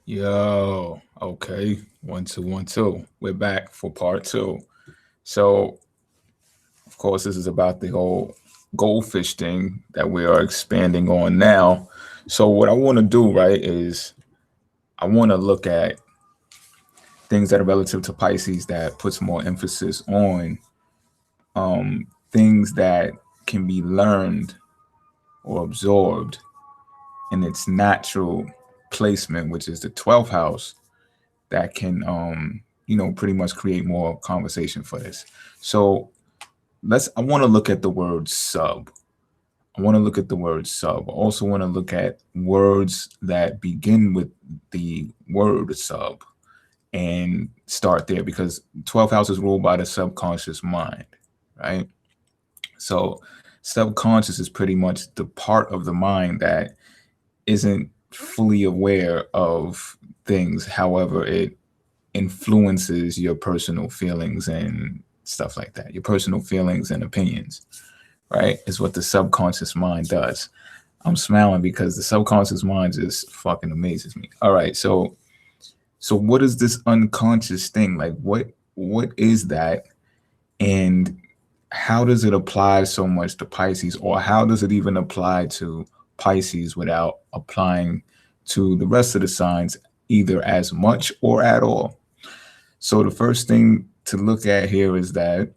Yo, okay. 1 2 1 2. We're back for part two. So, of course, this is about the whole goldfish thing that we are expanding on now. So, what I want to do, right, is I want to look at things that are relative to Pisces that puts more emphasis on things that can be learned or absorbed in its natural placement, which is the 12th house that can pretty much create more conversation for this. So I want to look at the word sub. I want to look at the word sub. I also want to look at words that begin with the word sub and start there, because 12th house is ruled by the subconscious mind, right? So subconscious is pretty much the part of the mind that isn't fully aware of things. However, it influences your personal feelings and stuff like that. Your personal feelings and opinions, right? Is what the subconscious mind does. I'm smiling because the subconscious mind just fucking amazes me. All right, so what is this unconscious thing? Like what is that? And how does it apply so much to Pisces, or how does it even apply to Pisces without applying to the rest of the signs either as much or at all? So the first thing to look at here is that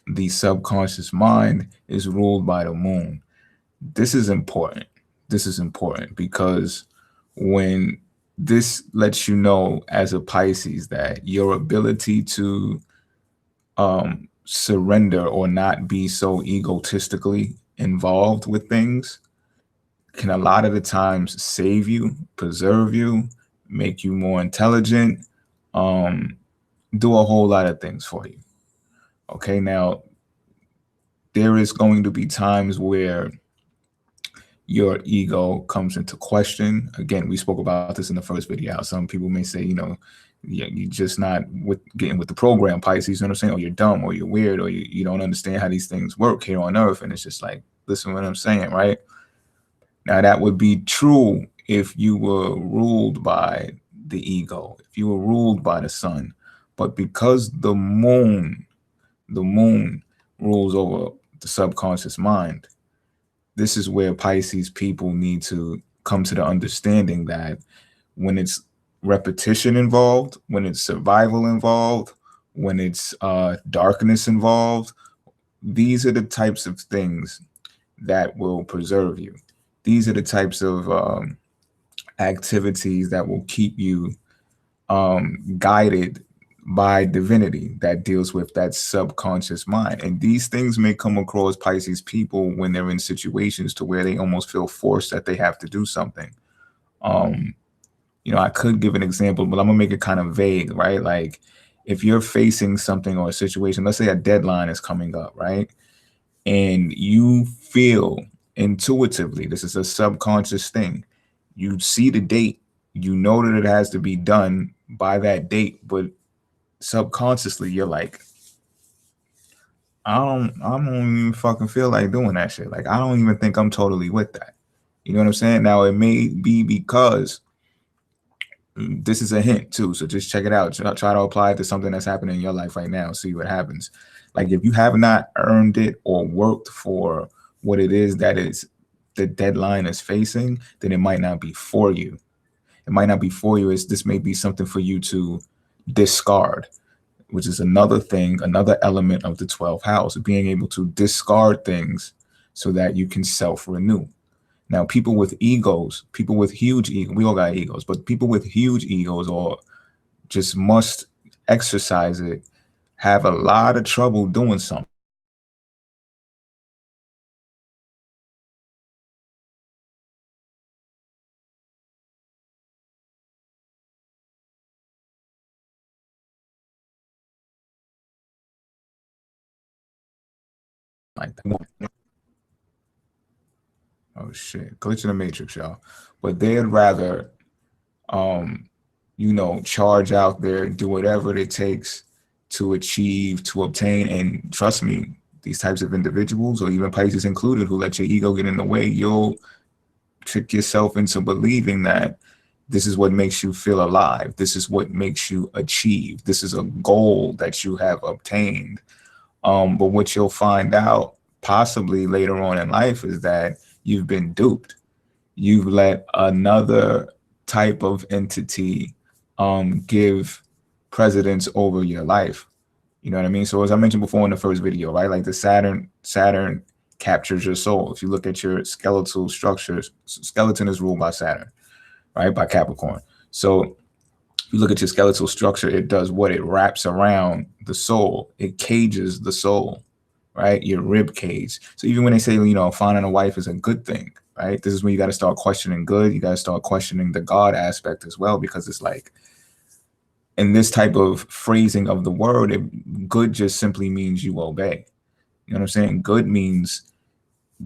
the subconscious mind is ruled by the moon. This is important. This is important because when this lets you know as a Pisces that your ability to surrender or not be so egotistically involved with things can a lot of the times save you, preserve you, make you more intelligent, um, do a whole lot of things for you. Okay, now there is going to be times where your ego comes into question. Again, we spoke about this in the first video. How some people may say, yeah, you're just not getting with the program, Pisces. You know what I'm saying? Or you're dumb, or you're weird, or you don't understand how these things work here on Earth. And it's just like, listen, what I'm saying, right? Now that would be true if you were ruled by the ego, if you were ruled by the sun, but because the moon rules over the subconscious mind. This is where Pisces people need to come to the understanding that when it's repetition involved, when it's survival involved, when it's darkness involved, these are the types of things that will preserve you. These are the types of activities that will keep you guided by divinity that deals with that subconscious mind. And these things may come across Pisces people when they're in situations to where they almost feel forced that they have to do something. I could give an example, but I'm gonna make it kind of vague, right? Like if you're facing something or a situation, let's say a deadline is coming up, right? And you feel intuitively, this is a subconscious thing. You see the date, you know that it has to be done by that date, but subconsciously you're like, I don't even fucking feel like doing that shit. Like I don't even think I'm totally with that. You know what I'm saying? Now it may be because this is a hint too, so just check it out. Try to apply it to something that's happening in your life right now. See what happens. Like if you have not earned it or worked for what it is that is the deadline is facing, then it might not be for you. It might not be for you. This may be something for you to discard, which is another thing, another element of the 12th house, being able to discard things so that you can self-renew. Now, people with egos, people with huge egos, we all got egos, but people with huge egos or just must exercise it have a lot of trouble doing something like that. Oh shit, glitch in the matrix, y'all. But they'd rather charge out there, do whatever it takes to achieve, to obtain. And trust me, these types of individuals, or even Pisces included, who let your ego get in the way, you'll trick yourself into believing that This is what makes you feel alive. This is what makes you achieve. This is a goal that you have obtained. But what you'll find out possibly later on in life is that you've been duped. You've let another type of entity give precedence over your life. You know what I mean? So as I mentioned before in the first video, right? Like the Saturn captures your soul. If you look at your skeletal structures, skeleton is ruled by Saturn, right? By Capricorn. So if you look at your skeletal structure, it does what? It wraps around the soul. It cages the soul, right? Your rib cage. So even when they say, you know, finding a wife is a good thing, right? This is when you got to start questioning good. You got to start questioning the God aspect as well, because it's like, in this type of phrasing of the word, good just simply means you obey. You know what I'm saying? Good means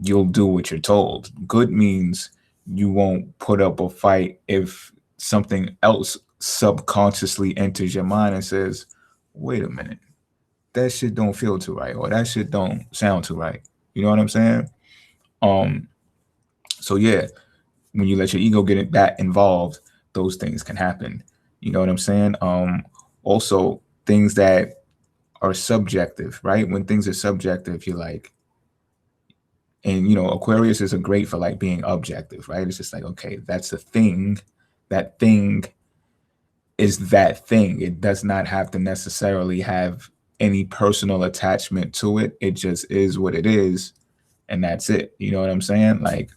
you'll do what you're told. Good means you won't put up a fight if something else subconsciously enters your mind and says, wait a minute, that shit don't feel too right, or that shit don't sound too right. You know what I'm saying? So yeah, when you let your ego get that involved, those things can happen. You know what I'm saying? Also, things that are subjective, right? When things are subjective, you're like, and you know, Aquarius is a great for like being objective, right? It's just like, okay, that's a thing. That thing is that thing. It does not have to necessarily have any personal attachment to it. It just is what it is, and that's it. You know what I'm saying? Like,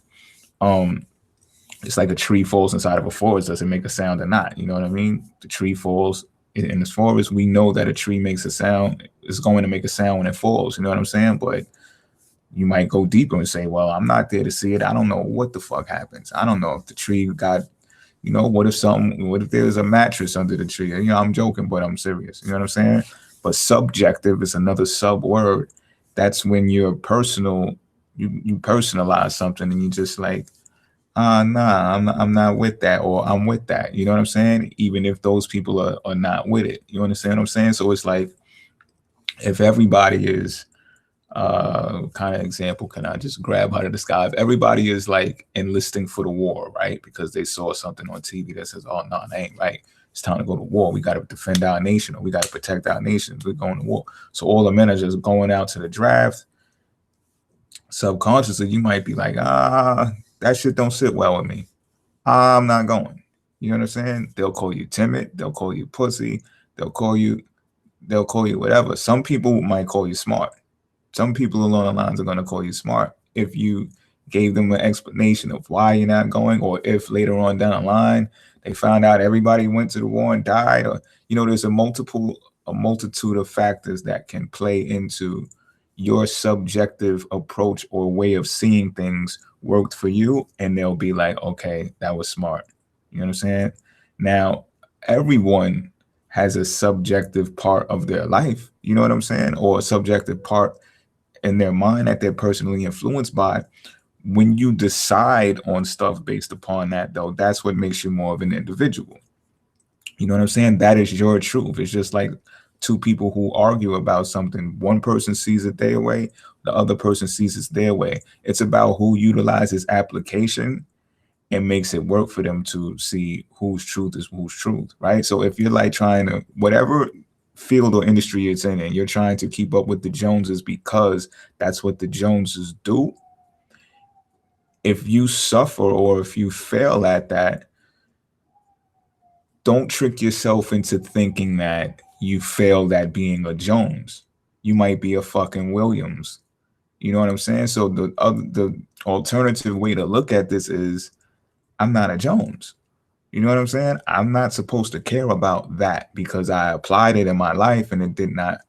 it's like a tree falls inside of a forest. Does it make a sound or not? You know what I mean? The tree falls in this forest. We know that a tree makes a sound. It's going to make a sound when it falls. You know what I'm saying? But you might go deeper and say, well, I'm not there to see it. I don't know what the fuck happens. I don't know if the tree got, you know, what if there's a mattress under the tree? You know, I'm joking, but I'm serious. You know what I'm saying? But subjective is another sub word. That's when you're personal, you personalize something and you just like, nah, I'm not with that, or I'm with that. You know what I'm saying? Even if those people are not with it. You understand what I'm saying? So it's like, if everybody is, kind of example can I just grab out of the sky? If everybody is like enlisting for the war, right? Because they saw something on TV that says, oh, no, that ain't right. It's time to go to war. We got to defend our nation, or we got to protect our nation. We're going to war. So all the men are just going out to the draft. Subconsciously, you might be like, that shit don't sit well with me. I'm not going. You know what I'm saying? They'll call you timid. They'll call you pussy. They'll call you whatever. Some people might call you smart. Some people along the lines are going to call you smart if you gave them an explanation of why you're not going, or if later on down the line they found out everybody went to the war and died, or, you know, there's a multitude of factors that can play into your subjective approach or way of seeing things worked for you, and they'll be like, okay, that was smart. You know what I'm saying? Now, everyone has a subjective part of their life, you know what I'm saying? Or a subjective part in their mind that they're personally influenced by. When you decide on stuff based upon that, though, that's what makes you more of an individual. You know what I'm saying? That is your truth. It's just like two people who argue about something. One person sees it their way, the other person sees it their way. It's about who utilizes application and makes it work for them to see whose truth is whose truth, right? So if you're like trying to, whatever field or industry it's in, and you're trying to keep up with the Joneses because that's what the Joneses do, if you suffer or if you fail at that, don't trick yourself into thinking that you failed at being a Jones. You might be a fucking Williams. You know what I'm saying? So the alternative way to look at this is, I'm not a Jones. You know what I'm saying? I'm not supposed to care about that because I applied it in my life and it did not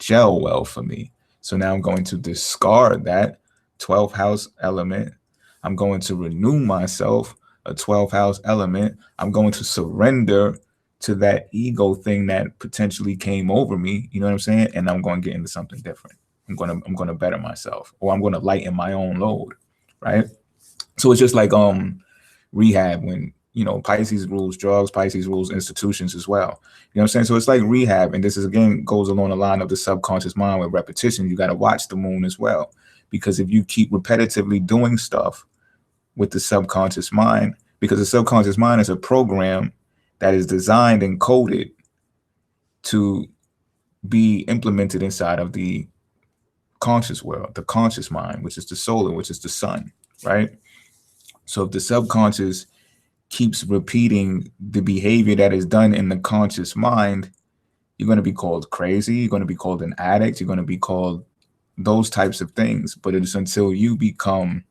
gel well for me. So now I'm going to discard that 12th house element. I'm going to renew myself, a 12th house element. I'm going to surrender to that ego thing that potentially came over me. You know what I'm saying? And I'm going to get into something different. I'm going to better myself, or I'm going to lighten my own load, right? So it's just like rehab, when, you know, Pisces rules drugs, Pisces rules institutions as well. You know what I'm saying? So it's like rehab. And this is, again, goes along the line of the subconscious mind with repetition. You got to watch the moon as well. Because if you keep repetitively doing stuff with the subconscious mind, because the subconscious mind is a program that is designed and coded to be implemented inside of the conscious world, the conscious mind, which is the solar, which is the sun, right? So if the subconscious keeps repeating the behavior that is done in the conscious mind, you're going to be called crazy. You're going to be called an addict. You're going to be called those types of things. But it's until you become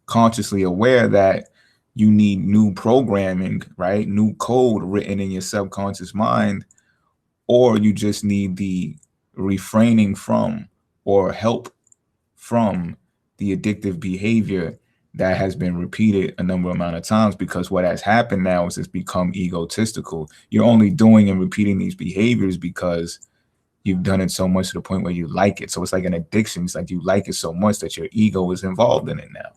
consciously aware that you need new programming, right? New code written in your subconscious mind, or you just need the refraining from or help from the addictive behavior that has been repeated a number amount of times. Because what has happened now is it's become egotistical. You're only doing and repeating these behaviors because you've done it so much to the point where you like it. So it's like an addiction. It's like you like it so much that your ego is involved in it now.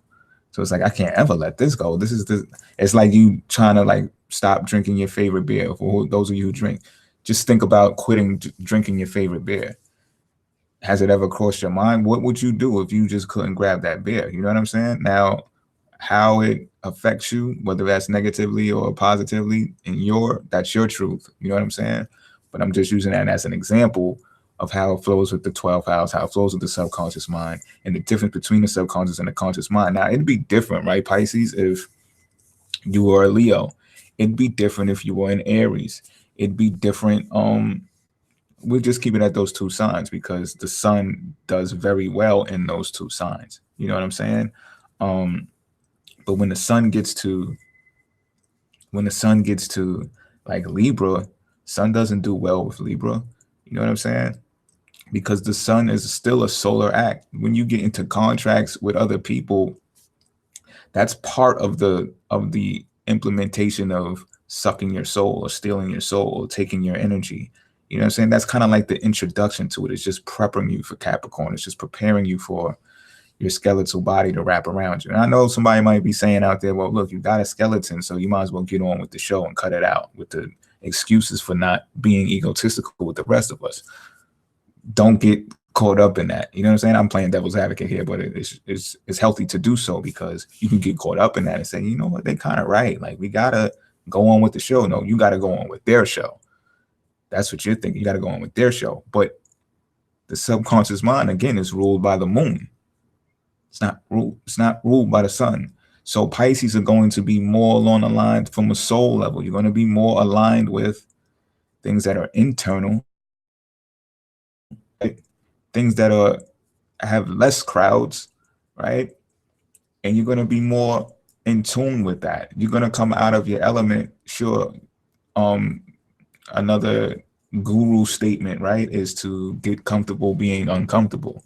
So it's like, I can't ever let this go. It's like you trying to like stop drinking your favorite beer. For those of you who drink, just think about quitting drinking your favorite beer. Has it ever crossed your mind? What would you do if you just couldn't grab that beer? You know what I'm saying? Now, how it affects you, whether that's negatively or positively, that's your truth. You know what I'm saying? But I'm just using that as an example of how it flows with the 12th house, how it flows with the subconscious mind, and the difference between the subconscious and the conscious mind. Now, it'd be different, right, Pisces, if you were a Leo. It'd be different if you were an Aries. It'd be different. We'll just keep it at those two signs because the sun does very well in those two signs. You know what I'm saying? But when the sun gets to like Libra, sun doesn't do well with Libra. You know what I'm saying? Because the sun is still a solar act. When you get into contracts with other people, that's part of the implementation of sucking your soul or stealing your soul or taking your energy. You know what I'm saying? That's kind of like the introduction to it. It's just prepping you for Capricorn. It's just preparing you for your skeletal body to wrap around you. And I know somebody might be saying out there, well, look, you got a skeleton, so you might as well get on with the show and cut it out with the excuses for not being egotistical with the rest of us. Don't get caught up in that. You know what I'm saying? I'm playing devil's advocate here, but it's healthy to do so because you can get caught up in that and say, you know what, they're kind of right. Like, we got to go on with the show. No, you got to go on with their show. That's what you're thinking. You got to go on with their show. But the subconscious mind, again, is ruled by the moon. It's not ruled by the sun. So Pisces are going to be more along the lines from a soul level. You're going to be more aligned with things that are internal, right? Things that have less crowds, right? And you're going to be more in tune with that. You're going to come out of your element. Sure. Another guru statement, right, is to get comfortable being uncomfortable.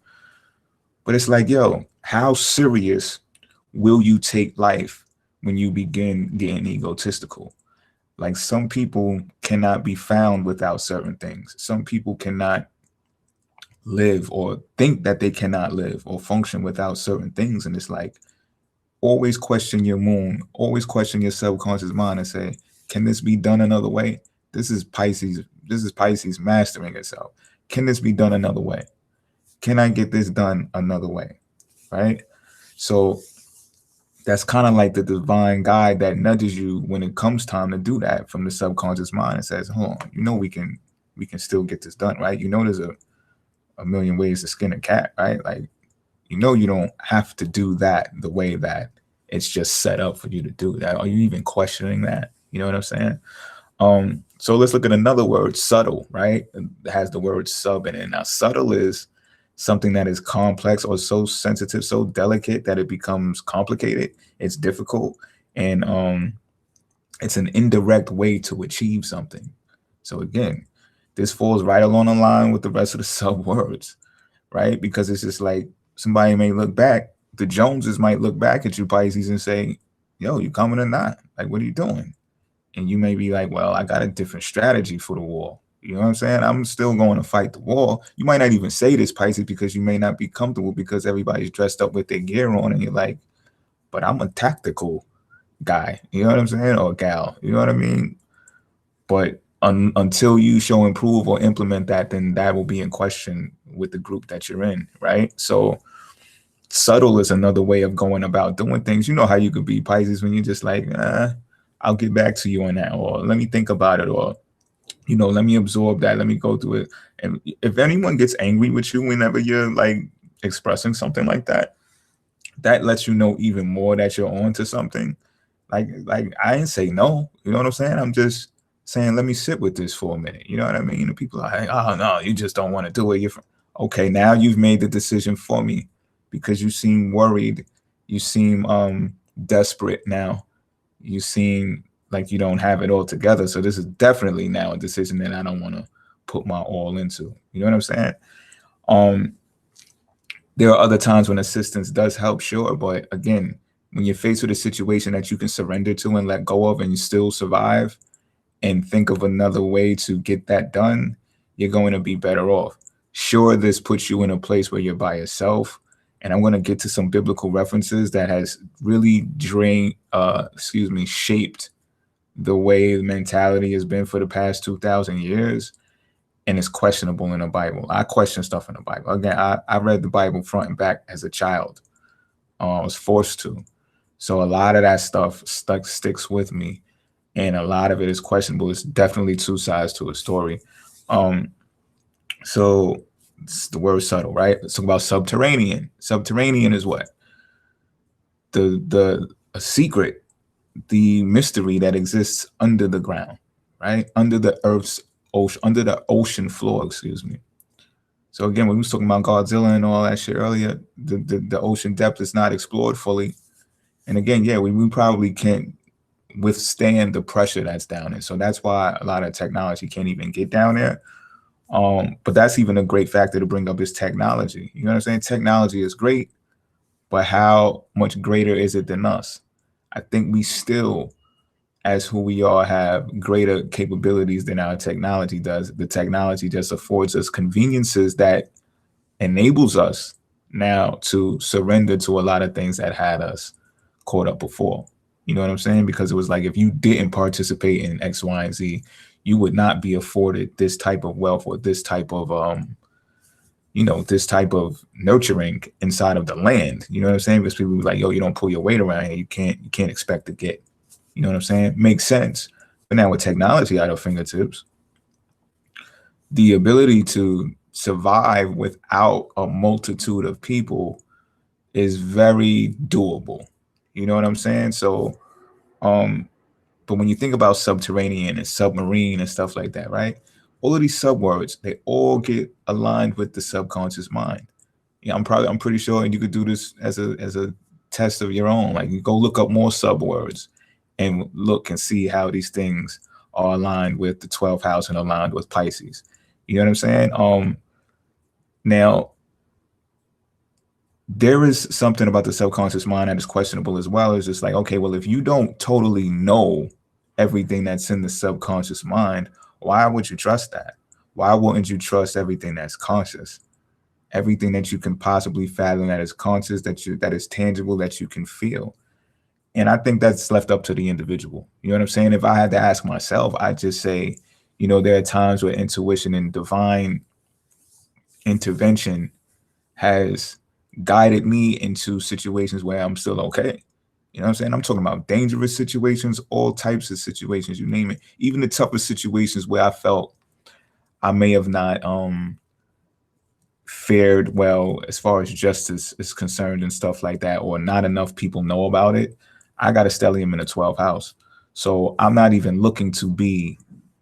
But it's like, yo, how serious will you take life when you begin getting egotistical? Like, some people cannot be found without certain things. Some people cannot live or think that they cannot live or function without certain things. And it's like, always question your moon, always question your subconscious mind and say, can this be done another way? This is Pisces mastering itself. Can this be done another way? Can I get this done another way? Right? So that's kind of like the divine guide that nudges you when it comes time to do that from the subconscious mind and says, hold on, you know, we can still get this done, right? You know, there's a million ways to skin a cat, right? Like, you know, you don't have to do that the way that it's just set up for you to do that. Are you even questioning that? You know what I'm saying? So let's look at another word, subtle, right? It has the word sub in it. Now, subtle is something that is complex or so sensitive, so delicate that it becomes complicated. It's difficult. And it's an indirect way to achieve something. So again, this falls right along the line with the rest of the sub words, right? Because it's just like, somebody may look back, the Joneses might look back at you, Pisces, and say, yo, you coming or not? Like, what are you doing? And you may be like, well, I got a different strategy for the war. You know what I'm saying? I'm still going to fight the war. You might not even say this, Pisces, because you may not be comfortable because everybody's dressed up with their gear on and you're like, but I'm a tactical guy. You know what I'm saying? Or gal. You know what I mean? But until you show, improve, or implement that, then that will be in question with the group that you're in, right? So subtle is another way of going about doing things. You know how you could be, Pisces, when you're just like, I'll get back to you on that, or let me think about it, or let me absorb that, let me go through it. And if anyone gets angry with you whenever you're like expressing something like that, that lets you know even more that you're on to something. Like I didn't say no, you know what I'm saying? I'm just saying, let me sit with this for a minute. You know what I mean? And people are like, oh no, you just don't want to do it. Okay, now you've made the decision for me because you seem worried. You seem desperate now. You seem like you don't have it all together. So this is definitely now a decision that I don't want to put my all into. You know what I'm saying? There are other times when assistance does help, sure, but again, when you're faced with a situation that you can surrender to and let go of and you still survive and think of another way to get that done, you're going to be better off. Sure, this puts you in a place where you're by yourself, and I'm going to get to some biblical references that has really shaped the way the mentality has been for the past 2,000 years, and it's questionable in the Bible. I question stuff in the Bible. Again, I read the Bible front and back as a child. I was forced to. So a lot of that stuff sticks with me, and a lot of it is questionable. It's definitely two sides to a story. So it's the word subtle, right? Let's talk about subterranean. Subterranean is what? The secret, the mystery that exists under the ground, right? Under the earth's ocean, under the ocean floor, excuse me. So again, when we was talking about Godzilla and all that shit earlier, the ocean depth is not explored fully. And again, yeah, we probably can't withstand the pressure that's down there. So that's why a lot of technology can't even get down there. But that's even a great factor to bring up is technology. You know what I'm saying? Technology is great, but how much greater is it than us? I think we still, as who we are, have greater capabilities than our technology does. The technology just affords us conveniences that enables us now to surrender to a lot of things that had us caught up before. You know what I'm saying? Because it was like, if you didn't participate in X, Y, and Z, you would not be afforded this type of wealth or this type of, this type of nurturing inside of the land. You know what I'm saying? Because people be like, yo, you don't pull your weight around here. You can't expect to get, you know what I'm saying? Makes sense. But now with technology at our fingertips, the ability to survive without a multitude of people is very doable. You know what I'm saying? So, but when you think about subterranean and submarine and stuff like that, right? All of these subwords, they all get aligned with the subconscious mind. Yeah, I'm pretty sure, and you could do this as a test of your own. Like, you go look up more subwords and look and see how these things are aligned with the 12th house and aligned with Pisces. You know what I'm saying? Now, there is something about the subconscious mind that is questionable as well. It's just like, okay, well, if you don't totally know everything that's in the subconscious mind, why would you trust that? Why wouldn't you trust everything that's conscious? Everything that you can possibly fathom that is conscious, that is tangible, that you can feel. And I think that's left up to the individual. You know what I'm saying? If I had to ask myself, I'd just say, there are times where intuition and divine intervention has guided me into situations where I'm still okay. You know what I'm saying? I'm talking about dangerous situations, all types of situations, you name it. Even the toughest situations where I felt I may have not fared well as far as justice is concerned and stuff like that, or not enough people know about it. I got a stellium in the 12th house. So I'm not even looking to be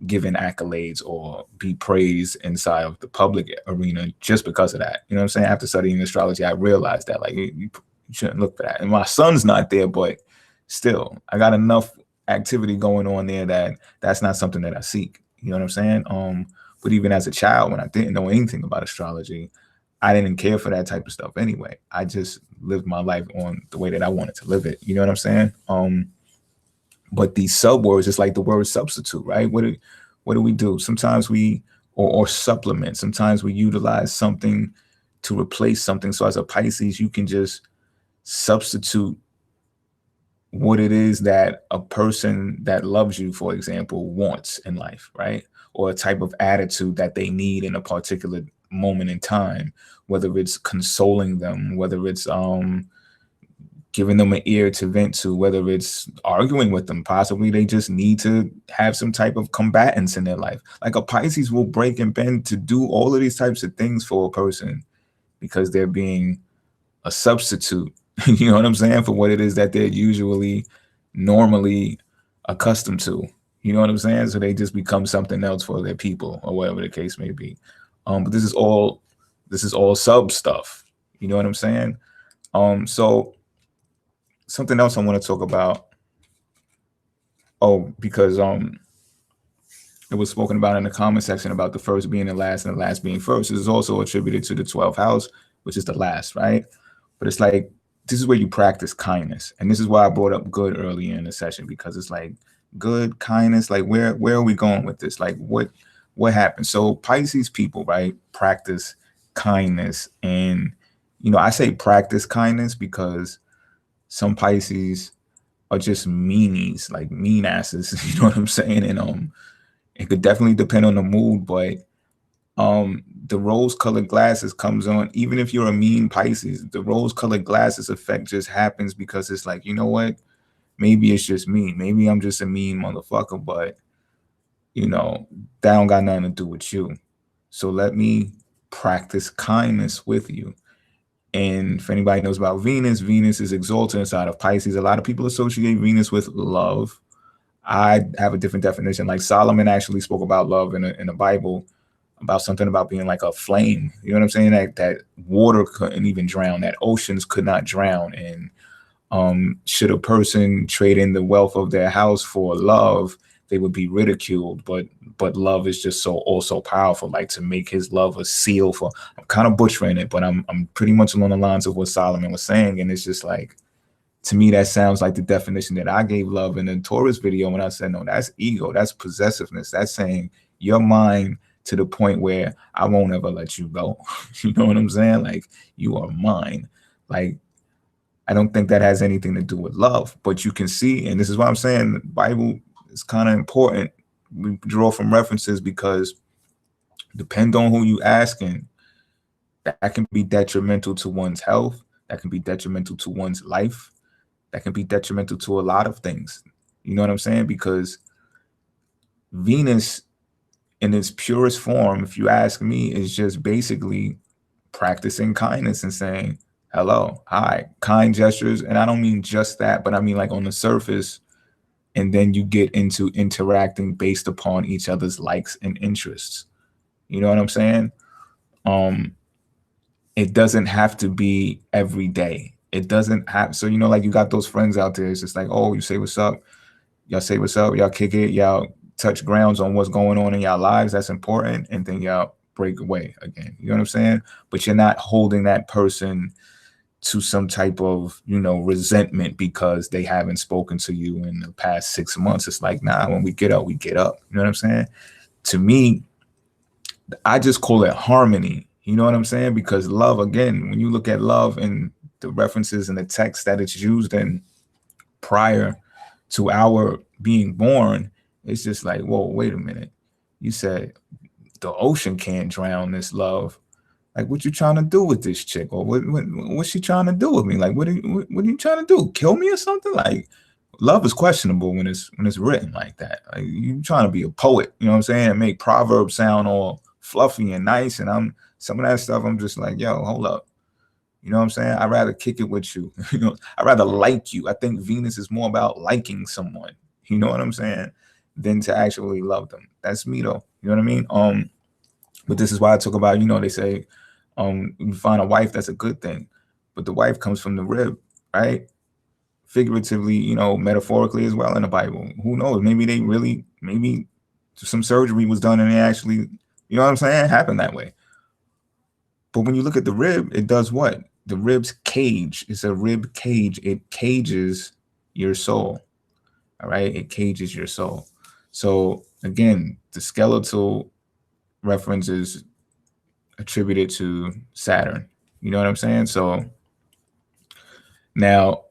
given accolades or be praised inside of the public arena just because of that. You know what I'm saying? After studying astrology, I realized that like you shouldn't look for that. And my son's not there, but still, I got enough activity going on there that that's not something that I seek. You know what I'm saying? But even as a child, when I didn't know anything about astrology, I didn't care for that type of stuff anyway. I just lived my life on the way that I wanted to live it. You know what I'm saying? But these subwords, it's like the word substitute, right? What do we do? Sometimes we or supplement. Sometimes we utilize something to replace something. So as a Pisces, you can just substitute what it is that a person that loves you, for example, wants in life, right? Or a type of attitude that they need in a particular moment in time, whether it's consoling them, whether it's giving them an ear to vent to, whether it's arguing with them. Possibly they just need to have some type of combatants in their life. Like a Pisces will break and bend to do all of these types of things for a person because they're being a substitute, you know what I'm saying, for what it is that they're usually normally accustomed to. You know what I'm saying? So they just become something else for their people or whatever the case may be. But this is all sub stuff. You know what I'm saying? So something else I want to talk about. Oh, because it was spoken about in the comment section about the first being the last and the last being first. This is also attributed to the 12th house, which is the last, right? But it's like, this is where you practice kindness. And this is why I brought up good earlier in the session, because it's like good, kindness, like where are we going with this? Like what happened? So Pisces people, right, practice kindness. And, you know, I say practice kindness because some Pisces are just meanies, like mean asses, you know what I'm saying? And it could definitely depend on the mood, but the rose-colored glasses comes on. Even if you're a mean Pisces, the rose-colored glasses effect just happens because it's like, you know what? Maybe it's just me. Maybe I'm just a mean motherfucker, but you know, that don't got nothing to do with you. So let me practice kindness with you. And if anybody knows about Venus, Venus is exalted inside of Pisces. A lot of people associate Venus with love. I have a different definition. Like Solomon actually spoke about love in the Bible, about something about being like a flame. You know what I'm saying? That water couldn't even drown, that oceans could not drown. And should a person trade in the wealth of their house for love, they would be ridiculed. But love is just so powerful. Like to make his love a seal for, I'm kind of butchering it, but I'm pretty much along the lines of what Solomon was saying. And it's just like, to me, that sounds like the definition that I gave love in the Taurus video when I said, no, that's ego, that's possessiveness. That's saying you're mine to the point where I won't ever let you go. You know what I'm saying? Like, you are mine. Like, I don't think that has anything to do with love, but you can see, and this is why I'm saying the Bible is kind of important. We draw from references because depend on who you asking, that can be detrimental to one's health. That can be detrimental to one's life. That can be detrimental to a lot of things. You know what I'm saying? Because Venus in its purest form, if you ask me, is just basically practicing kindness and saying, hello, hi, kind gestures. And I don't mean just that, but I mean like on the surface. And then you get into interacting based upon each other's likes and interests. You know what I'm saying? It doesn't have to be every day. It doesn't have, so, you know, like you got those friends out there. It's just like, oh, you say what's up. Y'all say what's up. Y'all kick it. Y'all touch grounds on what's going on in y'all lives. That's important. And then y'all break away again. You know what I'm saying? But you're not holding that person to some type of, you know, resentment because they haven't spoken to you in the past 6 months. It's like, nah, when we get up, we get up. You know what I'm saying? To me, I just call it harmony. You know what I'm saying? Because love, again, when you look at love and the references and the text that it's used in prior to our being born, it's just like, whoa, wait a minute. You said the ocean can't drown this love. Like, what you trying to do with this chick? Or what's she trying to do with me? Like, what are you trying to do? Kill me or something? Like, love is questionable when it's written like that. Like, you trying to be a poet, you know what I'm saying? And make proverbs sound all fluffy and nice. And some of that stuff, I'm just like, yo, hold up. You know what I'm saying? I'd rather kick it with you. You know, I'd rather like you. I think Venus is more about liking someone, you know what I'm saying, than to actually love them. That's me though. You know what I mean? But this is why I talk about, you know, they say, you find a wife, that's a good thing. But the wife comes from the rib, right? Figuratively, you know, metaphorically as well in the Bible. Who knows? Maybe some surgery was done and it actually, you know what I'm saying, happened that way. But when you look at the rib, it does what? The rib's cage. It's a rib cage. It cages your soul. All right? It cages your soul. So again, the skeletal reference is attributed to Saturn. You know what I'm saying? So now,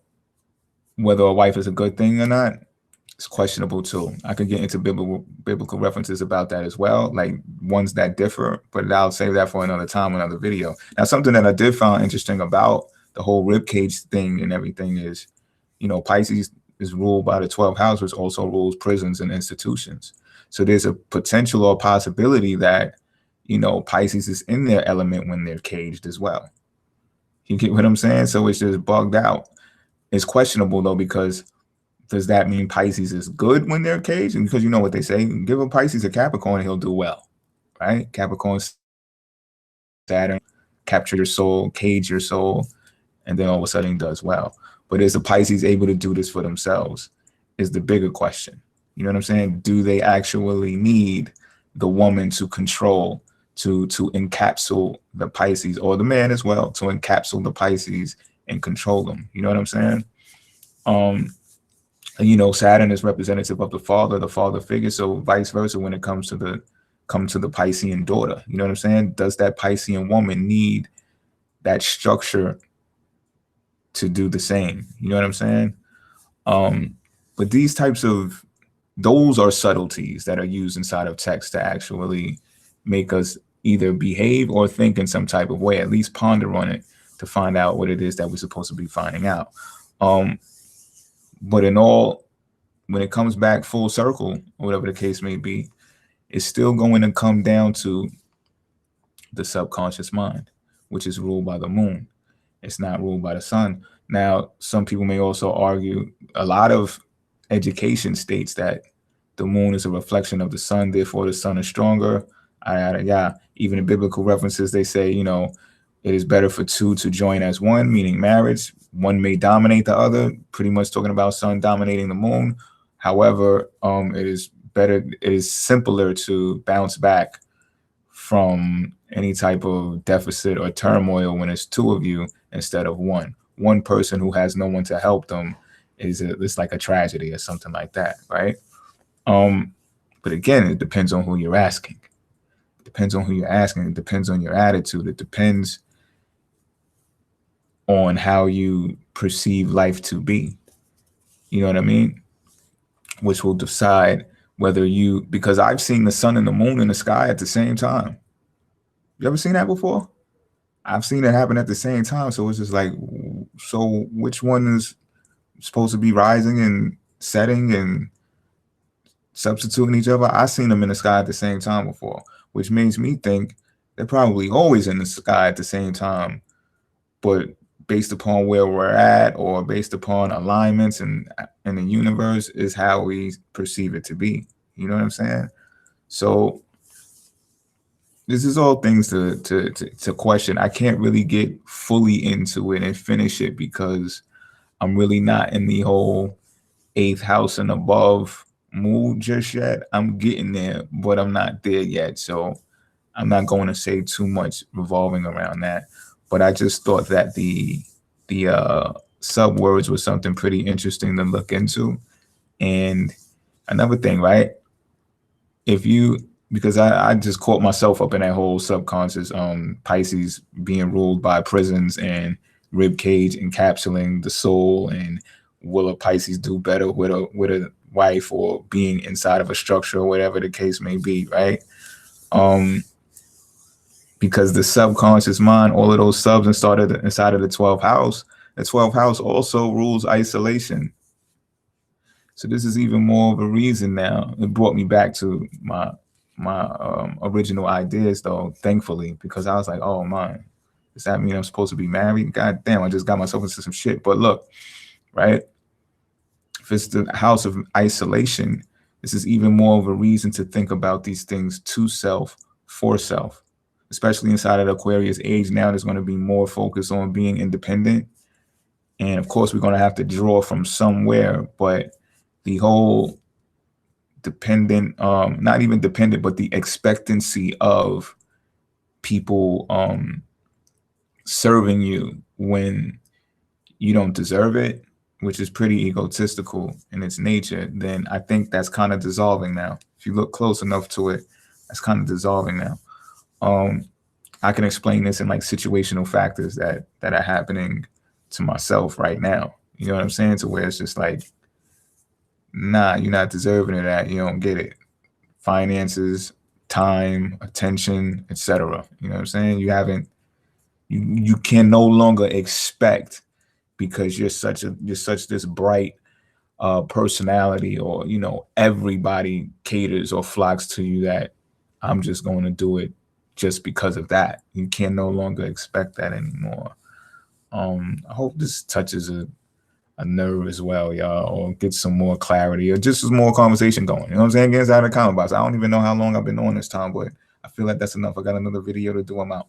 whether a wife is a good thing or not, it's questionable too. I could get into biblical references about that as well, like ones that differ, but I'll save that for another time, another video. Now, something that I did find interesting about the whole rib cage thing and everything is, Pisces is ruled by the 12th house, which also rules prisons and institutions. So there's a potential or possibility that, Pisces is in their element when they're caged as well. You get what I'm saying? So it's just bugged out. It's questionable though, because does that mean Pisces is good when they're caged? And because you know what they say, give a Pisces a Capricorn, he'll do well, right? Capricorn, Saturn, capture your soul, cage your soul, and then all of a sudden he does well. But is the Pisces able to do this for themselves is the bigger question. You know what I'm saying? Do they actually need the woman to control, to encapsulate the Pisces, or the man as well, to encapsulate the Pisces and control them? You know what I'm saying? Saturn is representative of the father figure. So vice versa when it comes to the Piscean daughter. You know what I'm saying? Does that Piscean woman need that structure to do the same? You know what I'm saying? But those are subtleties that are used inside of text to actually make us either behave or think in some type of way, at least ponder on it to find out what it is that we're supposed to be finding out. But when it comes back full circle, or whatever the case may be, it's still going to come down to the subconscious mind, which is ruled by the moon. It's not ruled by the sun. Now, some people may also argue, a lot of education states that the moon is a reflection of the sun, therefore the sun is stronger. Even in biblical references, they say, it is better for two to join as one, meaning marriage. One may dominate the other, pretty much talking about sun dominating the moon. However, it is simpler to bounce back from any type of deficit or turmoil when it's two of you instead of one. One person who has no one to help them it's like a tragedy or something like that, right? But again, it depends on who you're asking. It depends on who you're asking. It depends on your attitude. It depends on how you perceive life to be. You know what I mean? Which will decide whether because I've seen the sun and the moon in the sky at the same time. You ever seen that before? I've seen it happen at the same time. So it's just like, so which one is supposed to be rising and setting and substituting each other? I've seen them in the sky at the same time before, which makes me think they're probably always in the sky at the same time, but based upon where we're at or based upon alignments in the universe is how we perceive it to be. You know what I'm saying? So this is all things to question. I can't really get fully into it and finish it because I'm really not in the whole 8th house and above mood just yet. I'm getting there, but I'm not there yet. So I'm not going to say too much revolving around that. But I just thought that the subwords was something pretty interesting to look into. And another thing, right? Because I just caught myself up in that whole subconscious Pisces being ruled by prisons and rib cage encapsulating the soul, and will a Pisces do better with a wife or being inside of a structure or whatever the case may be, right? Because the subconscious mind, all of those subs inside of the 12th house, the 12th house also rules isolation. So this is even more of a reason now. It brought me back to my original ideas though, thankfully, because I was like, oh man, does that mean I'm supposed to be married? God damn, I just got myself into some shit. But look, right? If it's the house of isolation, this is even more of a reason to think about these things to self, for self, especially inside of the Aquarius age. Now there's going to be more focus on being independent. And of course, we're going to have to draw from somewhere, but the whole dependent, not even dependent, but the expectancy of people serving you when you don't deserve it, which is pretty egotistical in its nature, then I think that's kind of dissolving now. If you look close enough to it, that's kind of dissolving now. I can explain this in like situational factors that are happening to myself right now. You know what I'm saying? To where it's just like, Nah, you're not deserving of that. You don't get it. Finances, time, attention, etc. You know what I'm saying? You haven't. You can no longer expect, because you're such this bright personality, or everybody caters or flocks to you, that I'm just going to do it just because of that. You can no longer expect that anymore. I hope this touches a nerve as well, y'all, or get some more clarity, or just some more conversation going. You know what I'm saying? Get inside the comment box. I don't even know how long I've been on this time, but I feel like that's enough. I got another video to do. I'm out.